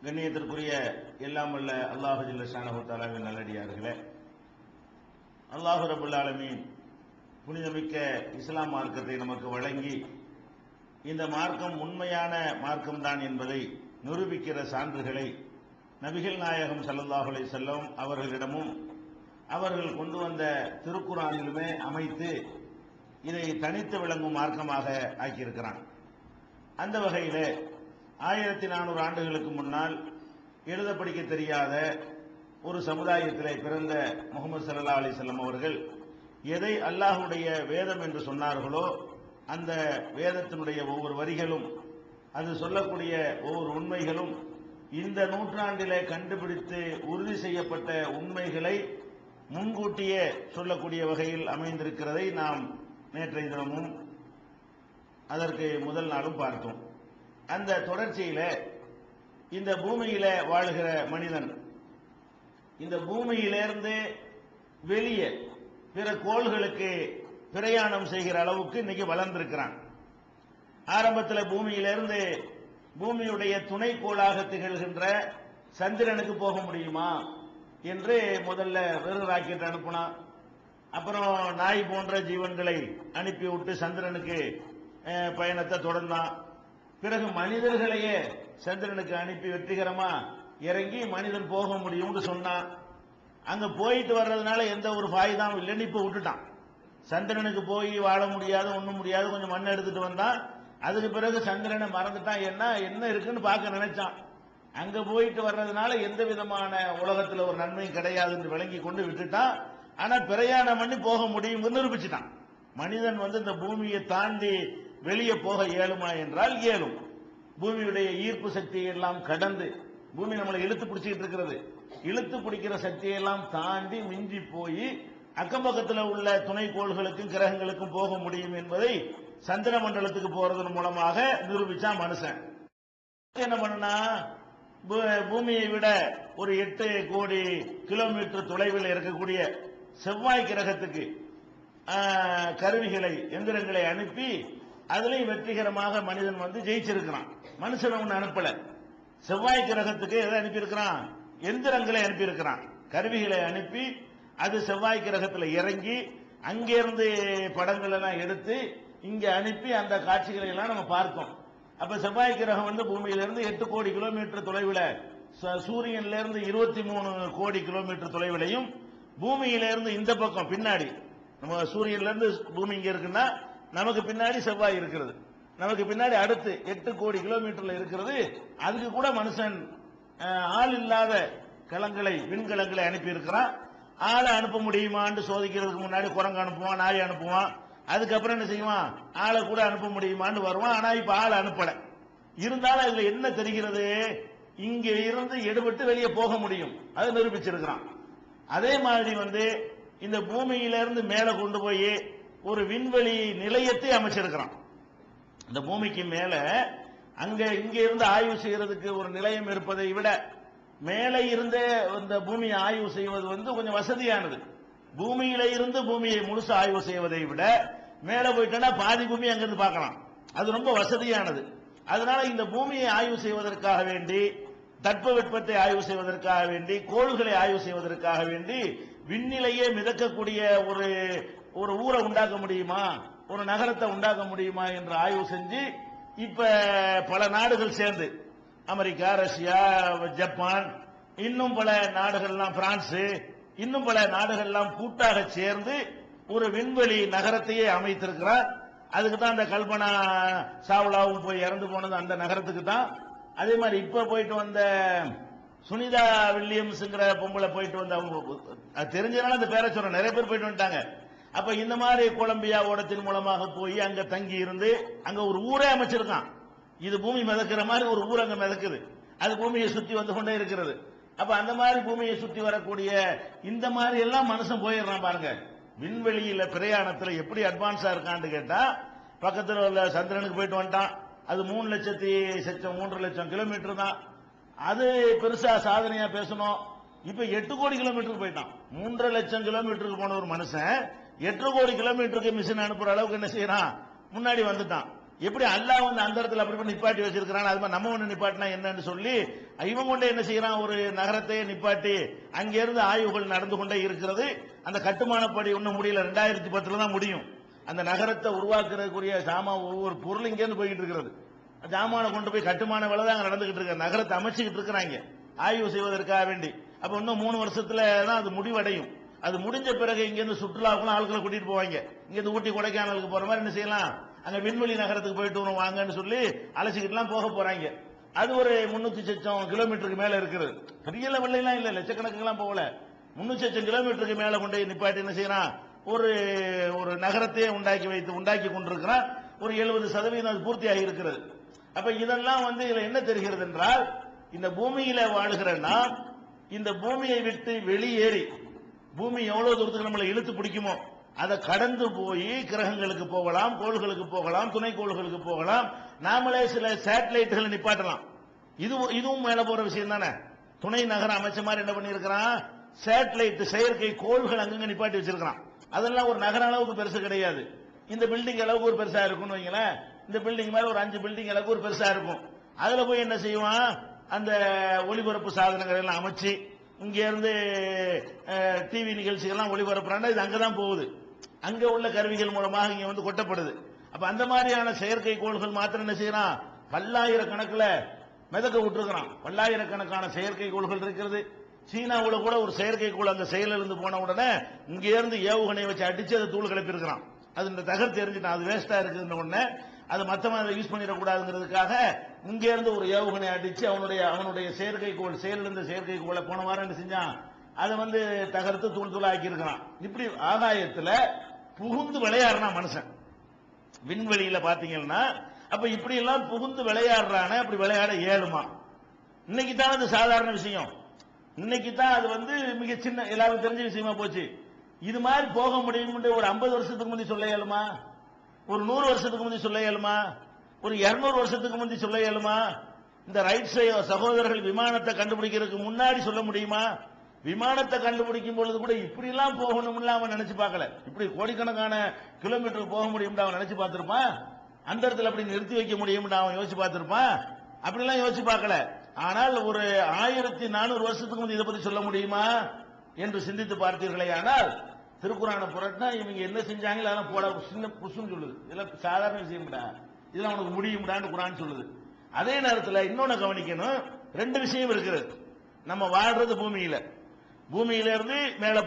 கண்ணியத்திற்குரிய எல்லாம் வல்ல அல்லாஹு ஜல்ல ஷானஹு தஆலாவின் நல்லடியார்களே, அல்லாஹு ரப்பல் ஆலமீன் புனிதமிக்க இஸ்லாம் மார்க்கத்தை நமக்கு வழங்கி இந்த மார்க்கம் உண்மையான மார்க்கம்தான் என்பதை நிரூபிக்கிற சான்றுகளை நபிகள் நாயகம் ஸல்லல்லாஹு அலைஹி வஸல்லம் அவர்களிடமும் அவர்கள் கொண்டு வந்த திருக்குர்ஆனிலுமே அமைத்து இதை தனித்து விளங்கும் மார்க்கமாக ஆக்கியிருக்கிறான். அந்த வகையில் 1400 ஆண்டுகளுக்கு முன்னால் எழுத படிக்க தெரியாத ஒரு சமுதாயத்திலே பிறந்த முஹம்மது ஸல்லல்லாஹு அலைஹி வஸல்லம் அவர்கள் எதை அல்லாஹ்வுடைய வேதம் என்று சொன்னார்களோ அந்த வேதத்தினுடைய ஒவ்வொரு வரிகளும், அது சொல்லக்கூடிய ஒவ்வொரு உண்மைகளும் இந்த நூற்றாண்டிலே கண்டுபிடித்து உறுதி செய்யப்பட்ட உண்மைகளை முன்கூட்டியே சொல்லக்கூடிய வகையில் அமைந்திருக்கிறதை நாம் நேற்றைய தினமும் அதற்கு முதல் நாளும் பார்த்தோம். அந்த தொடர்ச்சியில இந்த பூமியில வாழுகிற மனிதன் இந்த பூமியிலிருந்து வெளியே பிற கோள்களுக்கு பிரயாணம் செய்கிற அளவுக்கு இன்னைக்கு வளர்ந்திருக்கிறான். ஆரம்பத்தில் பூமியிலிருந்து பூமியுடைய துணைக்கோளாக திகழ்கின்ற சந்திரனுக்கு போக முடியுமா என்று முதல்ல வெறும் ராக்கெட் அனுப்பினான். அப்புறம் நாய் போன்ற ஜீவன்களை அனுப்பிவிட்டு சந்திரனுக்கு பயணத்தை தொடர்ந்தான். பிறகு மனிதர்களையே சந்திரனுக்கு அனுப்பி வெற்றிகரமா இறங்கி மனிதன் போக முடியும்னு சொன்னான். அங்க போயிட்டு வர்றதுனால எந்த ஒரு ஃபாய்தாவும் இல்லைன்னு இப்ப விட்டுட்டான். சந்திரனுக்கு போய் வாழ முடியாது, ஒண்ணும் முடியாது, கொஞ்சம் மண் எடுத்துட்டு வந்தான். அதுக்கு பிறகு சந்திரனை மறந்துட்டான். என்ன இருக்குன்னு பார்க்க நினைச்சான். அங்க போயிட்டு வர்றதுனால எந்த விதமான உலகத்துல ஒரு நன்மையும் கிடையாதுன்னு விளங்கி கொண்டு விட்டுட்டான். ஆனா பிரயாணம் பண்ணி போக முடியும் நிரூபிச்சுட்டான். மனிதன் இந்த பூமியை தாண்டி வெளியே போக இயலுமா என்றால் இயலும். பூமியுடைய ஈர்ப்பு சக்தியை எல்லாம் கடந்து, பூமி நம்மளை இழுத்து பிடிச்சிட்டு இருக்கிறது, இழுத்து பிடிக்கிற சக்தியை எல்லாம் தாண்டி மிஞ்சி போய் அக்கம் பக்கத்தில் உள்ள துணைக்கோள்களுக்கும் கிரகங்களுக்கும் போக முடியும் என்பதை சந்திர மண்டலத்துக்கு போறதன் மூலமாக நிரூபிச்சா மனுஷன். என்ன பண்ணா, பூமியை விட ஒரு 8 கோடி கிலோமீட்டர் தொலைவில் இருக்கக்கூடிய செவ்வாய் கிரகத்துக்கு கருவிகளை, எந்திரங்களை அனுப்பி அதுலயும் வெற்றிகரமாக மனிதன் ஜெயிச்சிருக்கிறான். மனுஷன் ஒண்ணு அனுப்பல, செவ்வாய் கிரகத்துக்கு எதை அனுப்பியிருக்கிறான்? எந்திரங்களை அனுப்பியிருக்கிறான், கருவிகளை அனுப்பி அது செவ்வாய் கிரகத்தில் இறங்கி அங்கிருந்து படங்கள் எல்லாம் எடுத்து இங்க அனுப்பி அந்த காட்சிகளை எல்லாம் நம்ம பார்த்தோம். அப்ப செவ்வாய் கிரகம் பூமியிலிருந்து 8 கோடி கிலோமீட்டர் தொலைவில், சூரியன்ல இருந்து 23 கோடி கிலோமீட்டர் தொலைவிலையும், பூமியிலிருந்து இந்த பக்கம் பின்னாடி, நம்ம சூரியன்ல இருந்து பூமி இங்க இருக்குன்னா நமக்கு பின்னாடி செவ்வாய் இருக்கிறது, நமக்கு பின்னாடி அடுத்து 8 கோடி கிலோமீட்டர்ல இருக்கிறது. அதுக்கு கூட மனுஷன் ஆள் இல்லாத கலங்களை, விண்கலங்களை அனுப்பி இருக்கிறான். ஆளை அனுப்ப முடியுமான்னு சோதிக்கிறதுக்கு முன்னாடி குரங்கு அனுப்புவான், நாய் அனுப்புவான். அதுக்கப்புறம் என்ன செய்வான், ஆளை கூட அனுப்ப முடியுமான்னு வருவான். ஆனா இப்ப ஆளை அனுப்பல. இருந்தாலும் அதுல என்ன தெரிகிறது, இங்க இருந்து எடுபட்டு வெளியே போக முடியும், அதை நிரூபிச்சிருக்கிறான். அதே மாதிரி இந்த பூமியிலிருந்து மேல கொண்டு போய் ஒரு விண்வெளி நிலையத்தை அமைச்சிருக்கிறான். இந்த பூமிக்கு மேல இங்க இருந்து ஆய்வு செய்யறதுக்கு ஒரு நிலையம் இருப்பதை விட மேலே இருந்தே இந்த பூமியை ஆய்வு செய்வது கொஞ்சம் வசதியானது. பூமியில இருந்து பூமியை முழுசு ஆய்வு செய்வதை விட மேல போயிட்டா பாதி பூமி அங்கிருந்து பார்க்கலாம், அது ரொம்ப வசதியானது. அதனால இந்த பூமியை ஆய்வு செய்வதற்காக வேண்டி, தட்பவெப்பத்தை ஆய்வு செய்வதற்காக வேண்டி, கோள்களை ஆய்வு செய்வதற்காக வேண்டி விண்ணிலேயே மிதக்கக்கூடிய ஒரு ஊரை உண்டாக்க முடியுமா, ஒரு நகரத்தை உண்டாக்க முடியுமா என்று ஆய்வு செஞ்சு இப்ப பல நாடுகள் சேர்ந்து, அமெரிக்கா, ரஷ்யா, ஜப்பான், இன்னும் பல நாடுகள்லாம், பிரான்ஸ், இன்னும் பல நாடுகள்லாம் கூட்டாக சேர்ந்து ஒரு விண்வெளி நகரத்தையே அமைத்திருக்கிறார். அதுக்கு தான் அந்த கல்பனா சாவ்லாவும் போய் இறந்து போனது அந்த நகரத்துக்கு தான். அதே மாதிரி இப்ப போயிட்டு வந்த சுனிதா வில்லியம்ஸ்ங்கிற பொம்பளை போயிட்டு வந்த, அவங்க தெரிஞ்சதுனால அந்த பேரை சொல்ற, நிறைய பேர் போயிட்டு வந்துட்டாங்க. அப்ப இந்த மாதிரி கொலம்பியா ஓடத்தின் மூலமாக போய் அங்க தங்கி இருந்து அங்க ஒரு ஊரே அமைச்சிருக்கான். இது பூமி மிதக்கிற மாதிரி ஒரு ஊர் அங்க மிதக்குது, அது பூமியை சுத்தி வந்து கொண்டே இருக்கிறது. அப்ப அந்த மாதிரி பூமியை சுத்தி வரக்கூடிய இந்த மாதிரி எல்லாம் மனுஷன் போயிடுறான் பாருங்க. விண்வெளியில பிரயாணத்துல எப்படி அட்வான்ஸா இருக்கான்னு கேட்டா, பக்கத்தில் உள்ள சந்திரனுக்கு போயிட்டு வந்துட்டான். அது 3,00,000 கிலோமீட்டர் தான். அது பெருசா சாதனையா பேசணும். இப்ப 8 கோடி கிலோமீட்டருக்கு போயிட்டான். 3,50,000 லட்சம் கிலோமீட்டருக்கு போன ஒரு மனுஷன் 8 கோடி கிலோமீட்டருக்கு மிஷின் அனுப்புற அளவுக்கு என்ன செய்யறான், முன்னாடி வந்துட்டான். எப்படி அல்லாஹ் வந்து அந்த இடத்துல அப்படி நிப்பாட்டி வச்சிருக்கிறான், அது மாதிரி நம்ம ஒண்ணு நிப்பாட்டினா என்னன்னு சொல்லி இவன் கொண்டே என்ன செய்யறான், ஒரு நகரத்தை நிப்பாட்டி அங்கிருந்து ஆய்வுகள் நடந்து கொண்டே இருக்கிறது. அந்த கட்டுமானப்படி ஒன்னும் முடியல, 2010 தான் முடியும். அந்த நகரத்தை உருவாக்குறதுக்குரிய சாமான் ஒவ்வொரு பொருள் இங்கேருந்து போய்கிட்டு இருக்கிறது. ஜாமான கொண்டு போய் கட்டுமான வேலை தான் நடந்துகிட்டு இருக்க, நகரத்தை அமைச்சுக்கிட்டு இருக்கிறாங்க ஆய்வு செய்வதற்காக வேண்டி. அப்ப இன்னும் 3 வருஷத்துல தான் அது முடிவடையும். அது முடிஞ்ச பிறகு இங்கிருந்து சுற்றுலாவுக்குலாம் ஆட்களை கூட்டிட்டு போவாங்க. இங்கிருந்து ஊட்டி கொடைக்கானலுக்கு போற மாதிரி என்ன செய்யலாம், அங்க விண்வெளி நகரத்துக்கு போயிட்டு வரும் வாங்கன்னு சொல்லி அழைச்சிக்கிட்டுலாம் போக போறாங்க. அது ஒரு 300 லட்சம் கிலோமீட்டருக்கு மேல இருக்கிறது. பெரிய லெவல்லாம் இல்ல, லட்சக்கணக்கெல்லாம் போகல. 300 லட்சம் கிலோமீட்டருக்கு மேல கொண்டு நிப்பாட்டி என்ன செய்யறான், ஒரு ஒரு நகரத்தையே உண்டாக்கி கொண்டிருக்கிறான். ஒரு 70% அது பூர்த்தியாகி இருக்கிறது. அப்ப இதெல்லாம் வந்து இதுல என்ன தெரிகிறது என்றால், இந்த பூமியில வாழுகிற நாம் இந்த பூமியை விட்டு வெளியேறி, பூமி எவ்வளவு தூரத்துக்கு நம்மளை இழுத்து பிடிக்குமோ அதை கடந்து போய் கிரகங்களுக்கு போகலாம், கோள்களுக்கு போகலாம், துணைக்கோள்களுக்கு போகலாம். நாமளே சில சேட்டலைட்டுகளை நிப்பாட்டலாம். இதுவும் மேல போற விஷயம் தானே. துணை நகரம் அமைச்ச மாதிரி என்ன பண்ணிருக்கிறான், சேட்டலைட் செயற்கை கோள்கள் அங்கங்க நிப்பாட்டி வச்சிருக்கான். அதெல்லாம் ஒரு நகர அளவுக்கு பெருசு கிடையாது. இந்த பில்டிங் அளவுக்கு ஒரு பெருசா இருக்கும்னு வைங்களேன். இந்த பில்டிங் மேல ஒரு 5 பில்டிங் அளவுக்கு ஒரு பெருசா இருக்கும். அதுல போய் என்ன செய்வான், அந்த ஒளிபரப்பு சாதனங்கள் எல்லாம் அமைச்சு இங்க இருந்து டிவி நிகழ்ச்சிகள்லாம் ஒளிபரப்புறாங்க. இது அங்கதான் போகுது, அங்க உள்ள கருவிகள் மூலமாக இங்க வந்து கொட்டப்படுது. அப்ப அந்த மாதிரியான செயற்கை கோள்கள் மாத்திரம் என்ன செய்யறான், பல்லாயிரக்கணக்கில் மிதக்க விட்டுருக்கிறான். பல்லாயிரக்கணக்கான செயற்கை கோள்கள் இருக்கிறது. சீனாவுல கூட ஒரு செயற்கை கோள் அங்க செயலிருந்து போன உடனே இங்க இருந்து ஏவுகணை வச்சு அடிச்சு அதை தூள் கிளப்பி இருக்கிறான். அது இந்த தகர் தெரிஞ்சுட்டான், அது வேஸ்டா இருக்குன்னு உடனே அது மத்தமா யூஸ் பண்ணிடக்கூடாதுங்கிறதுக்காக இங்க இருந்து ஒரு ஏவுகணை அடிச்சு அவனுடைய செயற்கைக்கோள் செயலிருந்த செயற்கைக்கோளை போன வாரம் என்ன செஞ்சான், அதை வந்து தகர்த்து தூள் தூள் ஆக்கி இருக்கிறான். இப்படி ஆகாயத்துல புகுந்து விளையாடுறான் மனுஷன் விண்வெளியில பாத்தீங்கன்னா. அப்ப இப்படி எல்லாம் புகுந்து விளையாடுறான, அப்படி விளையாட இயலுமா? இன்னைக்கு தான் அது சாதாரண விஷயம். இன்னைக்கு தான் அது வந்து மிக சின்ன எல்லாருக்கும் தெரிஞ்ச விஷயமா போச்சு. இது மாதிரி போக முடியும் ஒரு 50 வருஷத்துக்கு முந்தி சொல்ல இயலுமா? ஒரு 100 வருஷத்துக்கு முந்தி சொல்ல இயலுமா? ஒரு 200 வருஷத்துக்கு முந்தி சொல்ல இயலுமா? இந்த ரைட் சகோதரர்கள் விமானத்தை கண்டுபிடிக்கிறதுக்கு முன்னாடி சொல்ல முடியுமா? விமானத்தை கண்டுபிடிக்கும் பொழுது கூட இப்படி எல்லாம் போகணும்னு அவன் நினைச்சு பார்க்கல. இப்படி கோடிக்கணக்கான கிலோமீட்டர் போக முடியும் அவன் நினைச்சு பார்த்திருப்பான். அந்த இடத்துல அப்படி நிறுத்தி வைக்க முடியும் அவன் யோசிச்சு பார்த்திருப்பான். அப்படிலாம் யோசிச்சு பார்க்கல. ஆனால் ஒரு 1400 வருஷத்துக்கு முந்தி இதை பத்தி சொல்ல முடியுமா என்று சிந்தித்து பார்த்தீர்களே. ஆனால் திருக்குறான புரட்டினா இவங்க என்ன செஞ்சாங்களோ அதெல்லாம் போட சின்ன புஷ்னு சொல்லுது. இதெல்லாம் சாதாரண விஷயம்டா, இதெல்லாம் உனக்கு முடியும்டான்னு குரான் சொல்லுது. அதே நேரத்தில் இன்னொன்னு கவனிக்கணும், 2 விஷயம் இருக்கிறது. நம்ம வாழ்றது பூமியில இருந்து மேல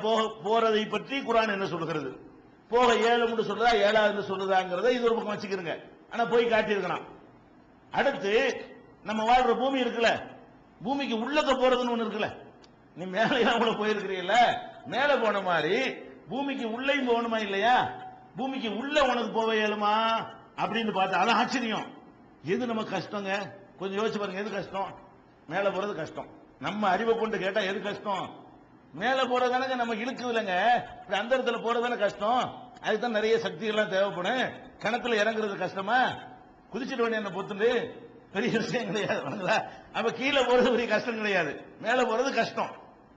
போறதை பற்றி குரான் என்ன சொல்லுகிறது, போக 7 சொல்லுதா 7 சொல்லுதாங்கிறத இது ஒரு பக்கம் வச்சுக்கிறங்க. ஆனா போய் காட்டியிருக்கிறான். அடுத்து நம்ம வாழ்ற பூமி இருக்குல்ல, பூமிக்கு உள்ளக்க போறதுன்னு ஒண்ணு இருக்குல்ல. நீ மேல போயிருக்கிறீல்ல, மேல போன மாதிரி பூமிக்கு உள்ளேயும் போகணுமா இல்லையா? பூமிக்கு உள்ள உனக்கு போக இயலுமா அப்படின்னு பார்த்தா அது ஆச்சரியம். எது நமக்கு கஷ்டங்க? கொஞ்சம் யோசிச்சு பாருங்க. எது கஷ்டம்? மேல போறது கஷ்டம். நம்ம அறிவை கொண்டு கேட்டா எது கஷ்டம்? மேல போறதானங்க நமக்கு இழுக்குது இல்லைங்க. அந்த இடத்துல போறதானே கஷ்டம். அதுதான் நிறைய சக்திகள்லாம் தேவைப்படும். கிணத்துல இறங்குறது கஷ்டமா? குதிச்சிட்டு வேண்டிய என்ன பொத்துண்டு பெரிய விஷயம் கிடையாது. அப்ப கீழே போறது பெரிய கஷ்டம் கிடையாது, மேல போறது கஷ்டம்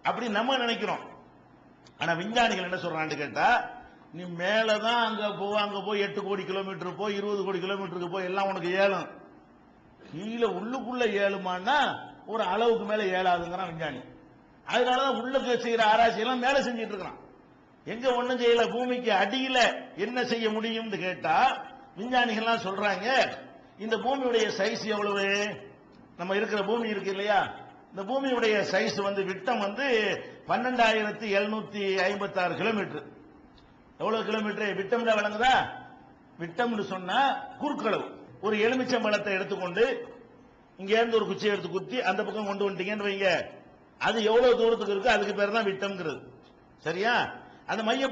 அப்படி நம்ம நினைக்கிறோம். ஆனா விஞ்ஞானிகள் என்ன சொல்றான்னு கேட்டா, நீ மேலதான் அங்க போய் 8 கோடி கிலோமீட்டர் போய் 20 கோடி கிலோமீட்டருக்கு போய் எல்லாம் உனக்கு ஏழும். கீழே உள்ளுக்குள்ள ஏழுமானா ஒரு அளவுக்கு மேல ஏழாதுங்கிறான் விஞ்ஞானி. அதனாலதான் உள்ளுக்கு செய்யற ஆராய்ச்சி எல்லாம் மேல செஞ்சிட்டு இருக்கிறான். எங்க ஒண்ணும் செய்யல. பூமிக்கு அடியில என்ன செய்ய முடியும் கேட்டா விஞ்ஞானிகள் சொல்றாங்க, இந்த பூமியுடைய சைஸ் எவ்வளவு? நம்ம இருக்கிற பூமி இருக்கு இல்லையா, இந்த பூமியுடைய சைஸ் வந்து விட்டம் வந்து 12,756 கிலோமீட்டர். எவ்வளவு கிலோமீட்டர் விட்டம் விளங்குதா? விட்டம் சொன்னா குறுக்களவு. ஒரு எலுமிச்சம்பழத்தை எடுத்துக்கொண்டு இங்க இருந்து ஒரு குச்சியை எடுத்து குத்தி அந்த பக்கம் கொண்டு வந்துட்டீங்கன்னு வைங்க, அது எவ்வளவு தூரத்துக்கு இருக்கு, அதுக்கு பேர் தான் விட்டம்ங்கிறது. சரியா? அந்த மைய